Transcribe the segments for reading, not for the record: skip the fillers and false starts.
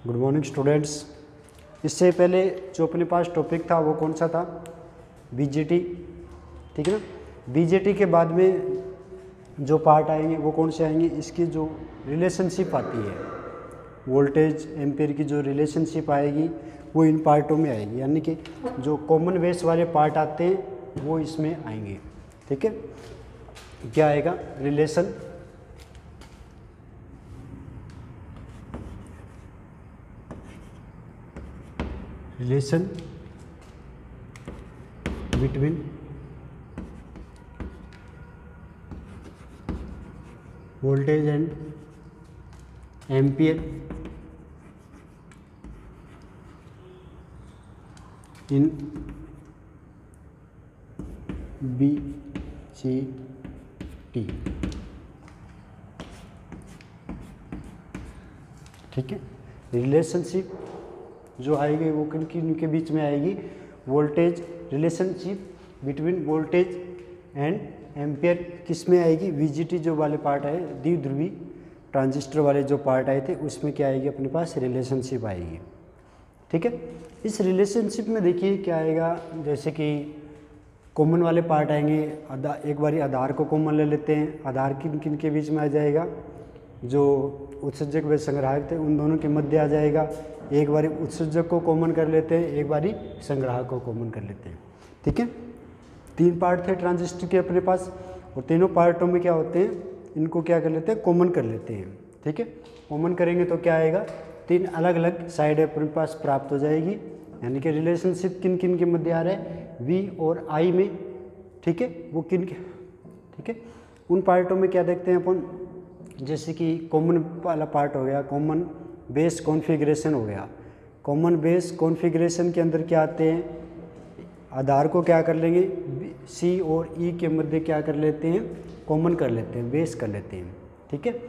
Good morning students. इससे पहले जो अपने पास टॉपिक था वो कौन सा था? बीजेटी, ठीक है ना। बीजेटी के बाद में जो पार्ट आएंगे वो कौन से आएंगे? इसकी जो रिलेशनशिप आती है, वोल्टेज एम्पेयर की जो रिलेशनशिप आएगी वो इन पार्टों में आएगी, यानी कि जो कॉमन बेस वाले पार्ट आते हैं वो इसमें आएंगे। ठीक है, क्या आएगा? Relation between voltage and ampere in BCT। ठीक है, रिलेशनशिप जो आएगी वो किन किन के बीच में आएगी? Voltage, relationship between voltage and ampere किस में आएगी? VGT जो वाले पार्ट आए, द्विध्रुवी ट्रांजिस्टर वाले जो पार्ट आए थे उसमें क्या आएगी अपने पास? रिलेशनशिप आएगी। ठीक है, इस रिलेशनशिप में देखिए क्या आएगा, जैसे कि कॉमन वाले पार्ट आएंगे। एक बारी आधार को कॉमन ले लेते हैं। आधार किन किन के बीच में आ जाएगा? जो उत्सर्जक व संग्राहक थे उन दोनों के मध्य आ जाएगा। एक बारी उत्सर्जक को कॉमन कर लेते हैं, एक बारी संग्राहक को कॉमन कर लेते हैं। ठीक है, 3 पार्ट थे ट्रांजिस्टर के अपने पास, और तीनों पार्टों में क्या होते हैं, इनको क्या कर लेते हैं? कॉमन कर लेते हैं। ठीक है, कॉमन करेंगे तो क्या आएगा? 3 अलग अलग साइड अपने पास प्राप्त हो जाएगी, यानी कि रिलेशनशिप किन किन के मध्य आ रहा है? V और I में। ठीक है, वो किन के? ठीक है, उन पार्टों में क्या देखते हैं अपन, जैसे कि कॉमन वाला पार्ट हो गया, कॉमन बेस कॉन्फ़िगरेशन हो गया। कॉमन बेस कॉन्फ़िगरेशन के अंदर क्या आते हैं? आधार को क्या कर लेंगे? C और E के मध्य क्या कर लेते हैं? कॉमन कर लेते हैं, बेस कर लेते हैं। ठीक है,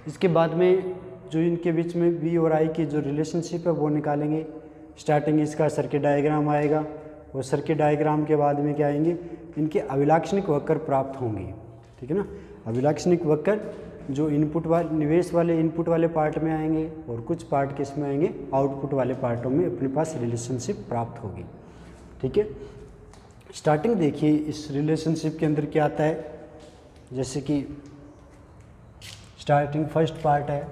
इसके बाद में जो इनके बीच में V और I की जो रिलेशनशिप है वो निकालेंगे। स्टार्टिंग इसका सर्किट डायग्राम आएगा, और सर्किट डायग्राम के बाद में क्या आएंगे? इनके अभिलाक्षणिक वक्र प्राप्त होंगे। ठीक है ना, अभिलाक्षणिक वक्र जो इनपुट वाले, निवेश वाले इनपुट वाले पार्ट में आएंगे, और कुछ पार्ट किस में आएंगे? आउटपुट वाले पार्टों में अपने पास रिलेशनशिप प्राप्त होगी। ठीक है, स्टार्टिंग देखिए इस रिलेशनशिप के अंदर क्या आता है, जैसे कि स्टार्टिंग फर्स्ट पार्ट है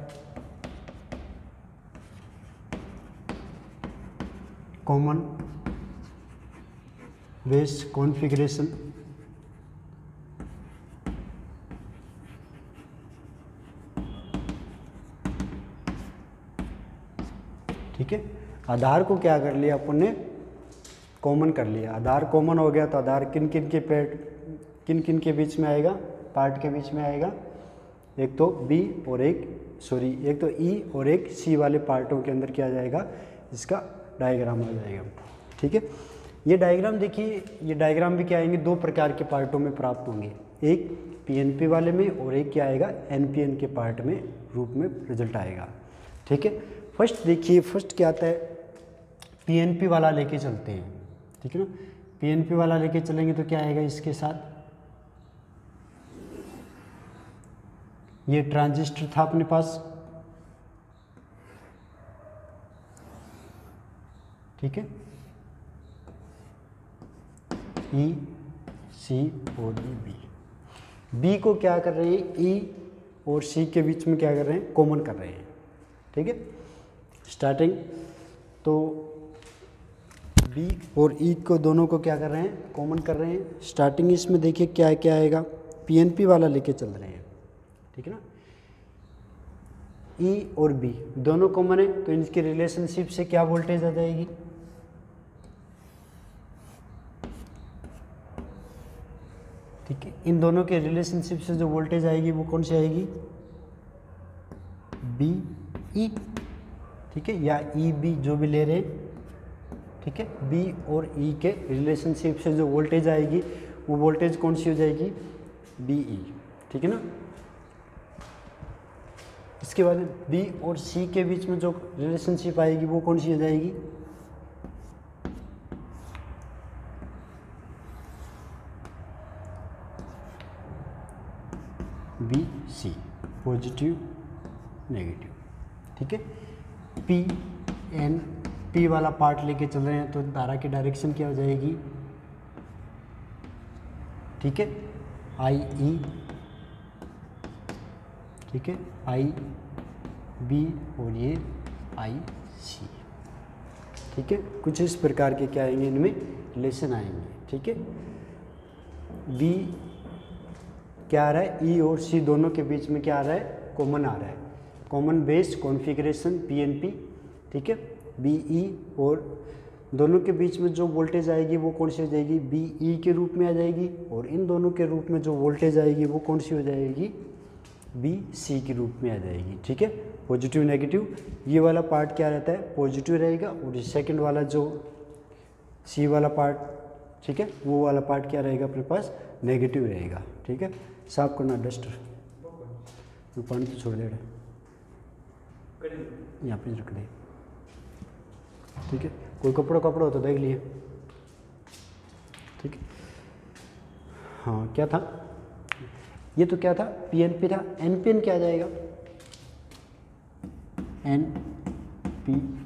कॉमन बेस कॉन्फ़िगरेशन। ठीक है, आधार को क्या कर लिया अपन ने? कॉमन कर लिया। आधार कॉमन हो गया तो आधार किन किन के के बीच में आएगा? पार्ट के बीच में आएगा। एक तो एक तो E और एक C वाले पार्टों के अंदर क्या आ जाएगा? इसका डायग्राम आ जाएगा। ठीक है, ये डायग्राम देखिए, ये डायग्राम भी क्या आएंगे? 2 प्रकार के पार्टों में प्राप्त होंगे, एक PNP वाले में और एक क्या आएगा? NPN के पार्ट में रूप में रिजल्ट आएगा। ठीक है, फर्स्ट देखिए, फर्स्ट क्या आता है? PNP वाला लेके चलते हैं। ठीक है ना, PNP वाला लेके चलेंगे तो क्या आएगा इसके साथ? ये ट्रांजिस्टर था अपने पास। ठीक है, E, C और B। B को क्या कर रहे हैं? E और C के बीच में क्या कर रहे हैं? कॉमन कर रहे हैं। ठीक है, स्टार्टिंग तो B और E को दोनों को क्या कर रहे हैं? कॉमन कर रहे हैं। स्टार्टिंग इसमें देखिए क्या क्या आएगा? PNP वाला लेके चल रहे हैं। ठीक है ना, E और B दोनों कॉमन है तो इनकी रिलेशनशिप से क्या वोल्टेज आ जाएगी? ठीक है, इन दोनों के रिलेशनशिप से जो वोल्टेज आएगी वो कौन सी आएगी? BE। ठीक है, या EB जो भी ले रहे हैं। ठीक है, B और E के रिलेशनशिप से जो वोल्टेज आएगी वो वोल्टेज कौन सी हो जाएगी? BE। ठीक है ना, इसके बाद B और C के बीच में जो रिलेशनशिप आएगी वो कौन सी हो जाएगी? BC, positive negative. ठीक है, P एन पी वाला पार्ट लेके चल रहे हैं तो धारा की डायरेक्शन क्या हो जाएगी, ठीक है, आई ई, ठीक है, आई बी और ये आई सी, ठीक है। कुछ इस प्रकार के क्या आएंगे, इनमें रिलेशन आएंगे, ठीक है। बी क्या आ रहा है, ई और सी दोनों के बीच में क्या आ रहा है, कॉमन आ रहा है, कॉमन बेस कॉन्फ़िगरेशन पीएनपी, ठीक है। बीई और दोनों के बीच में जो वोल्टेज आएगी वो कौन सी हो जाएगी, बीई के रूप में आ जाएगी, और इन दोनों के रूप में जो वोल्टेज आएगी वो कौन सी हो जाएगी, बी सी के रूप में आ जाएगी, ठीक है। पॉजिटिव नेगेटिव, ये वाला पार्ट क्या रहता है, पॉजिटिव रहेगा, और सेकंड वाला जो सी वाला पार्ट, ठीक है, वो वाला पार्ट क्या रहेगा अपने पास, नेगेटिव रहेगा, ठीक है। साफ करना डस्टर, पानी तो छोड़ दे रहा, यहाँ पे रख दे, ठीक है। कोई कपड़ा हो तो देख लिए, ठीक है। हाँ क्या था, ये तो क्या था, पीएनपी था, एनपीएन क्या आ जाएगा, एनपीएन,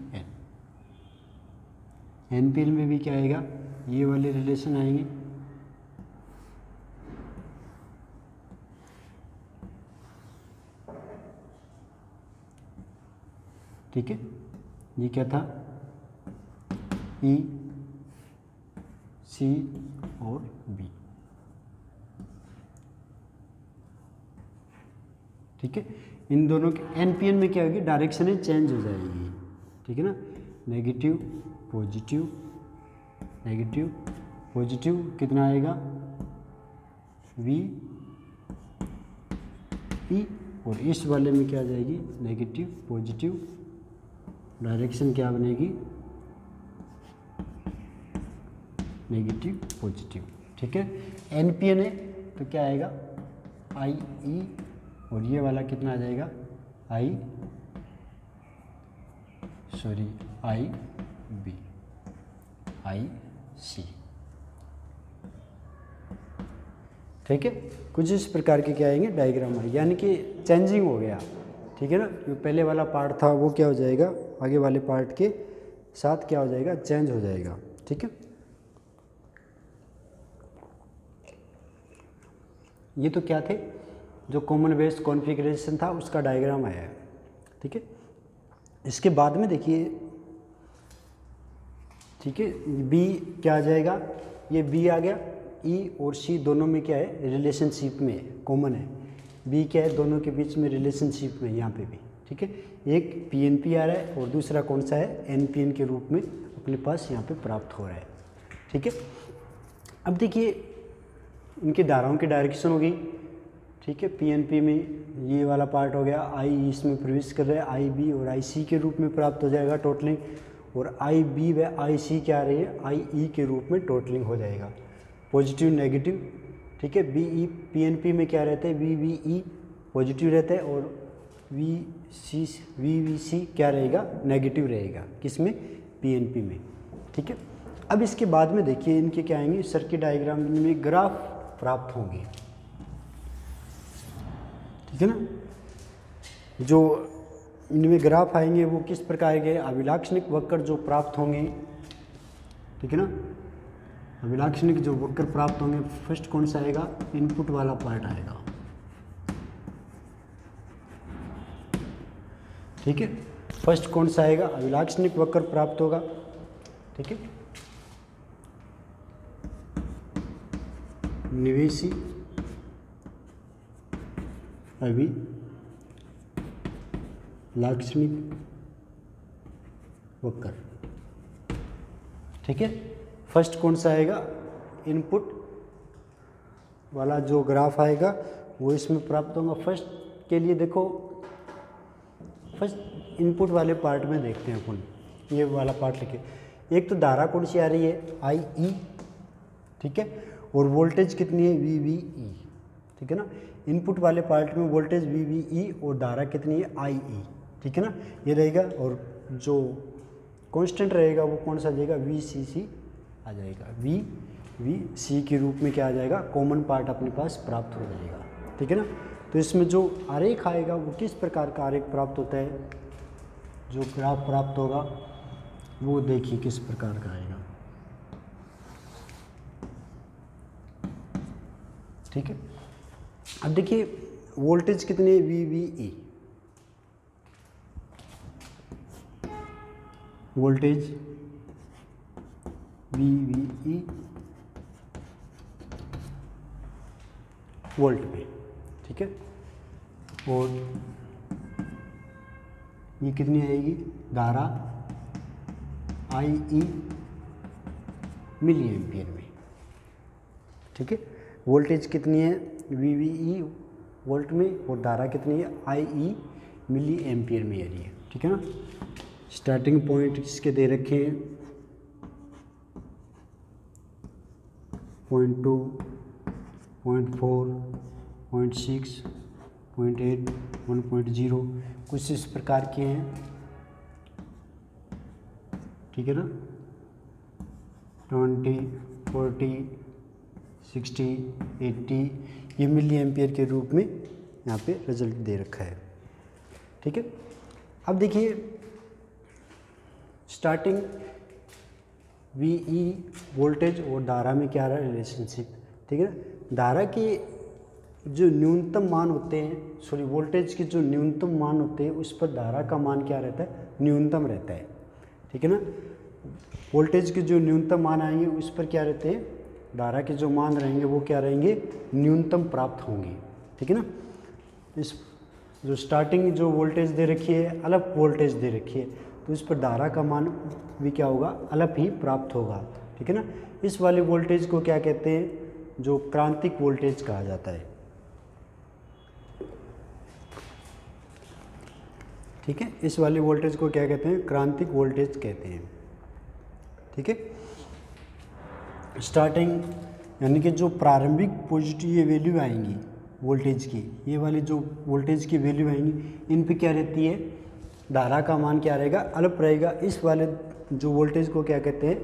एनपीएन में भी क्या आएगा, ये वाले रिलेशन आएंगे, ठीक है। ये क्या था, ई सी और बी, ठीक है। इन दोनों के एनपीएन में क्या होगी, डायरेक्शन चेंज हो जाएगी, ठीक है ना, नेगेटिव पॉजिटिव, नेगेटिव पॉजिटिव कितना आएगा, वी ई, और इस वाले में क्या आ जाएगी, नेगेटिव पॉजिटिव, डायरेक्शन क्या बनेगी, नेगेटिव पॉजिटिव, ठीक है। एनपीएन है तो क्या आएगा, आई ई, और ये वाला कितना आ जाएगा, आई बी, आई सी, ठीक है। कुछ इस प्रकार के क्या आएंगे, डायग्राम आएंगे, यानी कि चेंजिंग हो गया, ठीक है ना। जो पहले वाला पार्ट था वो क्या हो जाएगा, आगे वाले पार्ट के साथ क्या हो जाएगा, चेंज हो जाएगा, ठीक है। ये तो क्या थे, जो कॉमन बेस कॉन्फ़िगरेशन था उसका डायग्राम आया है, ठीक है। इसके बाद में देखिए, ठीक है, बी क्या आ जाएगा, ये बी आ गया, ई और सी दोनों में क्या है, रिलेशनशिप में कॉमन है, बी क्या है, दोनों के बीच में रिलेशनशिप में यहाँ पे भी, ठीक है। एक पीएनपी आ रहा है और दूसरा कौन सा है, एनपीएन के रूप में अपने पास यहाँ पे प्राप्त हो रहा है, ठीक है। अब देखिए इनकी धाराओं की डायरेक्शन हो गई, ठीक है। पीएनपी में ये वाला पार्ट हो गया, आई इसमें प्रवेश कर रहा है, आई बी और आई सी के रूप में प्राप्त हो जाएगा टोटलिंग, और आई बी व आई सी क्या आ रही है, आई ई के रूप में टोटलिंग हो जाएगा, पॉजिटिव नेगेटिव, ठीक है। बी ई पीएनपी में क्या रहता है, वी वी ई पॉजिटिव रहता है, और वी सी क्या रहेगा, नेगेटिव रहेगा, किसमें, पीएनपी में, ठीक है। अब इसके बाद में देखिए इनके क्या आएंगे, सर्किट डायग्राम में ग्राफ प्राप्त होंगे, ठीक है ना। जो इनमें ग्राफ आएंगे वो किस प्रकार के, अभिलाक्षणिक वक्र जो प्राप्त होंगे, ठीक है ना। अभिलाक्षणिक जो वक्र प्राप्त होंगे, फर्स्ट कौन सा आएगा, इनपुट वाला पार्ट आएगा, ठीक है। फर्स्ट कौन सा आएगा, अभिलाक्षणिक वक्र प्राप्त होगा, ठीक है। निवेशी अभिलाक्षणिक वक्र, ठीक है। फर्स्ट कौन सा आएगा, इनपुट वाला जो ग्राफ आएगा वो इसमें प्राप्त होगा। फर्स्ट के लिए देखो, फर्स्ट इनपुट वाले पार्ट में देखते हैं अपन, ये वाला पार्ट लिखे, एक तो धारा कौन सी आ रही है, आई ई, ठीक है, और वोल्टेज कितनी है, वी वी ई, ठीक है ना। इनपुट वाले पार्ट में वोल्टेज वी वी ई और धारा कितनी है, आई ई, ठीक है ना, ये रहेगा, और जो कांस्टेंट रहेगा वो कौन सा आ जाएगा, वी सी सी आ जाएगा, वी वी सी के रूप में क्या आ जाएगा, कॉमन पार्ट अपने पास प्राप्त हो जाएगा, ठीक है ना। तो इसमें जो आरेख आएगा वो किस प्रकार का आरेख प्राप्त होता है, जो ग्राफ प्राप्त होगा वो देखिए किस प्रकार का आएगा। ठीक है, अब देखिए वोल्टेज कितनी है, VVE, वोल्टेज VVE वोल्ट में। ठीक है, और ये कितनी आएगी, धारा IE मिली एम्पियर में। ठीक है, वोल्टेज कितनी है VVE वोल्ट में, और धारा कितनी है IE मिली एम्पियर में आ रही है। ठीक है ना, स्टार्टिंग पॉइंट इसके दे रखे हैं 0.2, 0.4, 0.6, 0.8, 1.0 कुछ इस प्रकार के हैं। ठीक है ना, 20, 40, 60, 80 ये मिली एम्पियर के रूप में यहाँ पे रिजल्ट दे रखा है। ठीक है, अब देखिए स्टार्टिंग VE वोल्टेज और धारा में क्या रहा है रिलेशनशिप। ठीक है ना, धारा के जो न्यूनतम मान होते हैं, सॉरी वोल्टेज के जो न्यूनतम मान होते हैं उस पर धारा का मान क्या रहता है, न्यूनतम रहता है। ठीक है ना, वोल्टेज के जो न्यूनतम मान आएंगे उस पर क्या रहते हैं, धारा के जो मान रहेंगे वो क्या रहेंगे, न्यूनतम प्राप्त होंगे। ठीक है ना, इस जो स्टार्टिंग जो वोल्टेज दे रखी है, अलग वोल्टेज दे रखी है, तो इस पर धारा का मान भी क्या होगा, अलग ही प्राप्त होगा। ठीक है ना, इस वाले वोल्टेज को क्या कहते हैं, जो क्रांतिक वोल्टेज कहा जाता है। ठीक है, इस वाले वोल्टेज को क्या कहते हैं, क्रांतिक वोल्टेज कहते हैं। ठीक है, स्टार्टिंग यानी कि जो प्रारंभिक पॉजिटिव ये वैल्यू आएंगी वोल्टेज की, ये वाली जो वोल्टेज की वैल्यू आएंगी इन पे क्या रहती है, धारा का मान क्या रहेगा, अलग रहेगा। इस वाले जो वोल्टेज को क्या कहते हैं,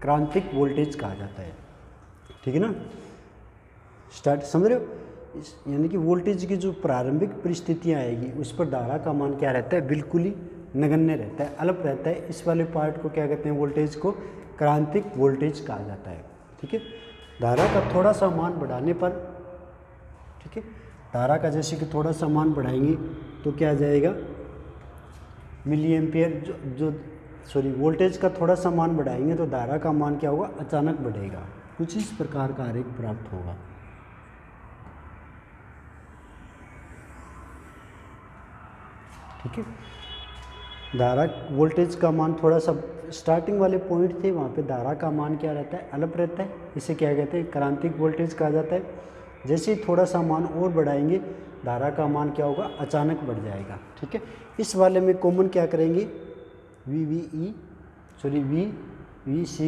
क्रांतिक वोल्टेज कहा जाता है। ठीक है ना, स्टार्ट समझ रहे हो, यानी कि वोल्टेज की जो प्रारंभिक परिस्थितियाँ आएगी उस पर धारा का मान क्या रहता है, बिल्कुल ही नगण्य रहता है, अलग रहता है। इस वाले पार्ट को क्या कहते हैं, वोल्टेज को क्रांतिक वोल्टेज कहा जाता है। ठीक है, धारा का थोड़ा सा मान बढ़ाने पर, ठीक है, धारा का जैसे कि थोड़ा सा मान बढ़ाएंगे तो क्या आ जाएगा, मिली एम्पियर सॉरी वोल्टेज का थोड़ा सा मान बढ़ाएंगे तो धारा का मान क्या होगा, अचानक बढ़ेगा। कुछ इस प्रकार का आरेख प्राप्त होगा। ठीक है, धारा वोल्टेज का मान थोड़ा सा स्टार्टिंग वाले पॉइंट थे वहाँ पे धारा का मान क्या रहता है, अलग रहता है। इसे क्या कहते हैं, क्रांतिक वोल्टेज कहा जाता है। जैसे ही थोड़ा सा मान और बढ़ाएंगे धारा का मान क्या होगा, अचानक बढ़ जाएगा। ठीक है, इस वाले में कॉमन क्या करेंगे, VVC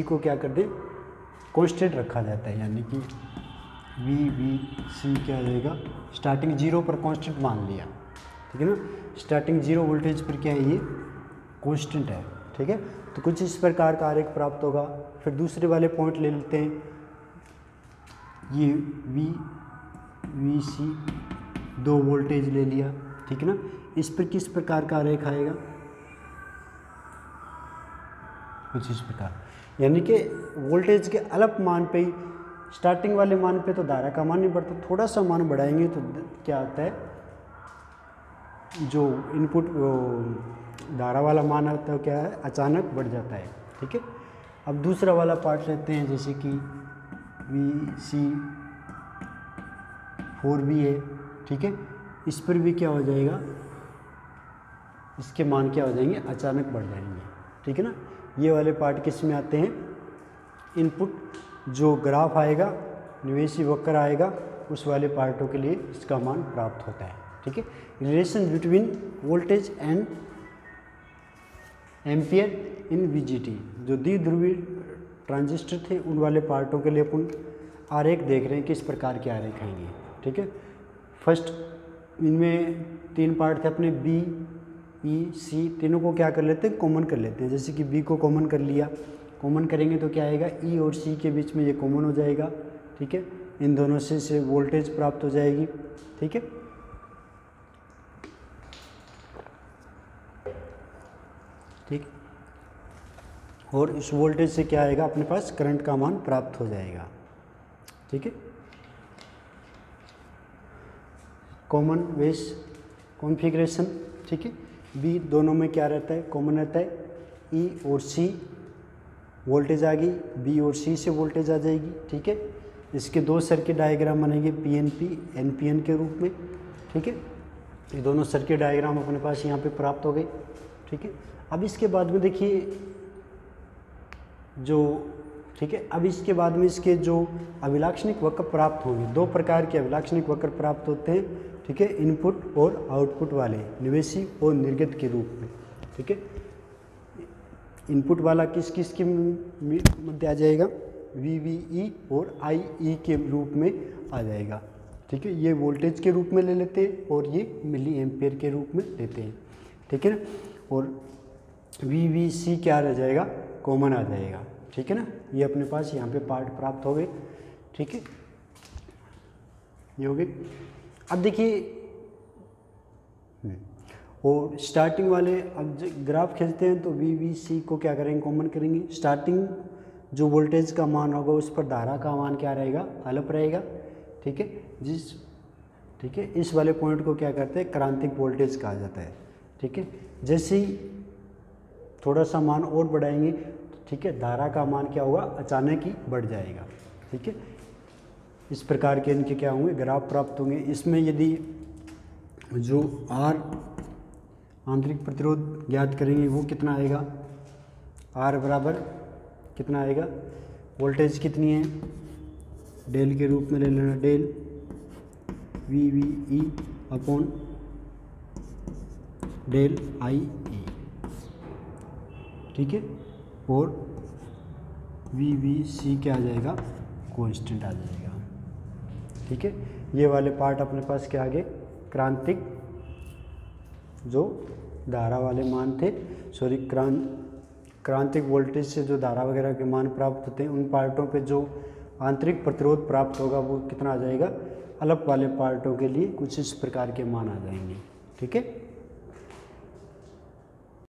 को क्या कर दें, कांस्टेंट रखा जाता है, यानी कि VVC क्या आ जाएगा, स्टार्टिंग 0 पर कांस्टेंट मान लिया। ठीक है ना, स्टार्टिंग 0 वोल्टेज पर क्या है, ये कांस्टेंट है। ठीक है, तो कुछ इस प्रकार का आरेख प्राप्त होगा। फिर दूसरे वाले पॉइंट ले लेते हैं, ये VVC 2 वोल्टेज ले लिया। ठीक है ना, इस पर किस प्रकार का आरेख आएगा, कुछ इस प्रकार, यानी कि वोल्टेज के अलग मान पे ही, स्टार्टिंग वाले मान पे तो धारा का मान नहीं बढ़ता, थोड़ा सा मान बढ़ाएंगे तो क्या आता है, जो इनपुट धारा वाला मान आता है क्या है, अचानक बढ़ जाता है। ठीक है, अब दूसरा वाला पार्ट लेते हैं, जैसे कि VC4 भी है। ठीक है, इस पर भी क्या हो जाएगा, इसके मान क्या हो जाएंगे, अचानक बढ़ जाएंगे। ठीक है ना, ये वाले पार्ट किस में आते हैं, इनपुट जो ग्राफ आएगा, निवेशी वक्र आएगा, उस वाले पार्टों के लिए इसका मान प्राप्त होता है। ठीक है, relation between voltage and ampere in VGT, जो द्विध्रुवी ट्रांजिस्टर थे उन वाले पार्टों के लिए अपन आरेख देख रहे हैं, किस प्रकार के आरेख आएंगे। ठीक है, फर्स्ट इनमें 3 पार्ट थे अपने, B, E, C, तीनों को क्या कर लेते हैं, कॉमन कर लेते हैं। जैसे कि B को कॉमन कर लिया, कॉमन करेंगे तो क्या आएगा, E और C के बीच में ये कॉमन हो जाएगा। ठीक है, इन दोनों से वोल्टेज प्राप्त हो जाएगी। ठीक है, और इस वोल्टेज से क्या आएगा, अपने पास करंट का मान प्राप्त हो जाएगा। ठीक है, कॉमन बेस कॉन्फ़िगरेशन। ठीक है, बी दोनों में क्या रहता है, कॉमन रहता है। ई और सी वोल्टेज आ गई, बी और सी से वोल्टेज आ जाएगी। ठीक है, इसके दो सर्किट डायग्राम बनेंगे पीएनपी एनपीएन के रूप में। ठीक है, ये दोनों सर्किट डायग्राम अपने पास यहाँ पे प्राप्त हो गए। ठीक है, अब इसके बाद में देखिए जो, ठीक है, अब इसके बाद में इसके जो अभिलाक्षणिक वक्र प्राप्त होंगे, दो प्रकार के अभिलाक्षणिक वक्र प्राप्त होते हैं। ठीक है, इनपुट और आउटपुट वाले, निवेशी और निर्गत के रूप में। ठीक है, इनपुट वाला किस किस के मध्य आ जाएगा, VVE और IE के रूप में आ जाएगा। ठीक है, ये वोल्टेज के रूप में ले लेते हैं और ये मिली एम्पियर के रूप में लेते हैं। ठीक है ना, और VVC क्या रह जाएगा, कॉमन आ जाएगा। ठीक है ना, ये अपने पास यहाँ पे पार्ट प्राप्त हो गए। ठीक है, ये हो गए। अब देखिए और स्टार्टिंग वाले, अब ग्राफ खींचते हैं तो VVC को क्या करेंगे, कॉमन करेंगे। स्टार्टिंग जो वोल्टेज का मान होगा उस पर धारा का मान क्या रहेगा, अलग रहेगा। ठीक है, ठीक है, इस वाले पॉइंट को क्या करते हैं, क्रांतिक वोल्टेज कहा जाता है। ठीक है, जैसे ही थोड़ा सा मान और बढ़ाएंगे, ठीक है, धारा का मान क्या होगा, अचानक ही बढ़ जाएगा। ठीक है, इस प्रकार के इनके क्या होंगे, ग्राफ प्राप्त होंगे। इसमें यदि जो R आंतरिक प्रतिरोध ज्ञात करेंगे वो कितना आएगा, R बराबर कितना आएगा, वोल्टेज कितनी है, डेल के रूप में ले लेना, del VVE upon del IE। ठीक है, और VVC क्या आ जाएगा, कांस्टेंट आ जाएगा। ठीक है, ये वाले पार्ट अपने पास क्या आ गए, क्रांतिक जो धारा वाले मान थे, सॉरी क्रांतिक वोल्टेज से जो धारा वगैरह के मान प्राप्त होते हैं, उन पार्टों पे जो आंतरिक प्रतिरोध प्राप्त होगा वो कितना आ जाएगा, अलग वाले पार्टों के लिए कुछ इस प्रकार के मान आ जाएंगे। ठीक है।